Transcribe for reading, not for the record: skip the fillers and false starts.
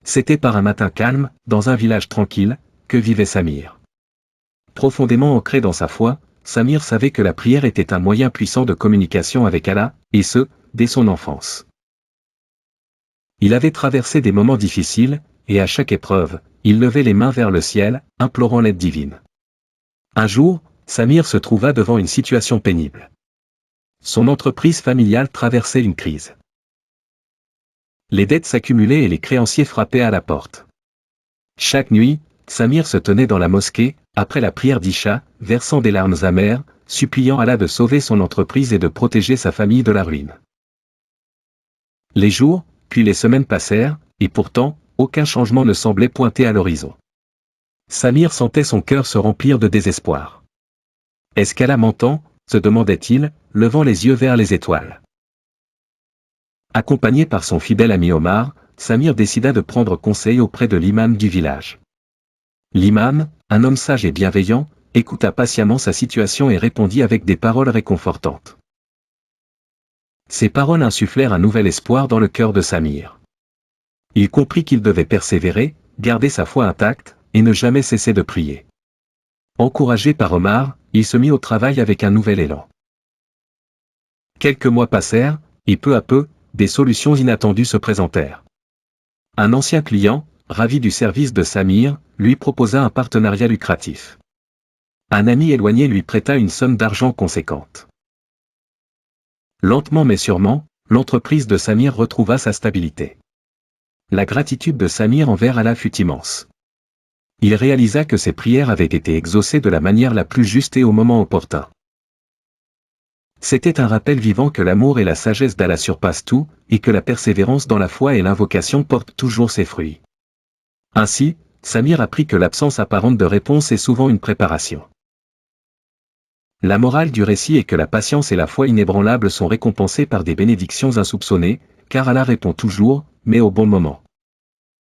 C'était par un matin calme, dans un village tranquille, que vivait Samir. Profondément ancré dans sa foi, Samir savait que la prière était un moyen puissant de communication avec Allah, et ce, dès son enfance. Il avait traversé des moments difficiles, et à chaque épreuve, il levait les mains vers le ciel, implorant l'aide divine. Un jour, Samir se trouva devant une situation pénible. Son entreprise familiale traversait une crise. Les dettes s'accumulaient et les créanciers frappaient à la porte. Chaque nuit, Samir se tenait dans la mosquée, après la prière d'Isha, versant des larmes amères, suppliant Allah de sauver son entreprise et de protéger sa famille de la ruine. Les jours, puis les semaines passèrent, et pourtant, aucun changement ne semblait pointer à l'horizon. Samir sentait son cœur se remplir de désespoir. « Est-ce qu'Allah m'entend ?» se demandait-il, levant les yeux vers les étoiles. Accompagné par son fidèle ami Omar, Samir décida de prendre conseil auprès de l'imam du village. L'imam, un homme sage et bienveillant, écouta patiemment sa situation et répondit avec des paroles réconfortantes. Ces paroles insufflèrent un nouvel espoir dans le cœur de Samir. Il comprit qu'il devait persévérer, garder sa foi intacte, et ne jamais cesser de prier. Encouragé par Omar, il se mit au travail avec un nouvel élan. Quelques mois passèrent, et peu à peu, des solutions inattendues se présentèrent. Un ancien client, ravi du service de Samir, lui proposa un partenariat lucratif. Un ami éloigné lui prêta une somme d'argent conséquente. Lentement mais sûrement, l'entreprise de Samir retrouva sa stabilité. La gratitude de Samir envers Allah fut immense. Il réalisa que ses prières avaient été exaucées de la manière la plus juste et au moment opportun. C'était un rappel vivant que l'amour et la sagesse d'Allah surpassent tout, et que la persévérance dans la foi et l'invocation portent toujours ses fruits. Ainsi, Samir apprit que l'absence apparente de réponse est souvent une préparation. La morale du récit est que la patience et la foi inébranlable sont récompensées par des bénédictions insoupçonnées, car Allah répond toujours, mais au bon moment.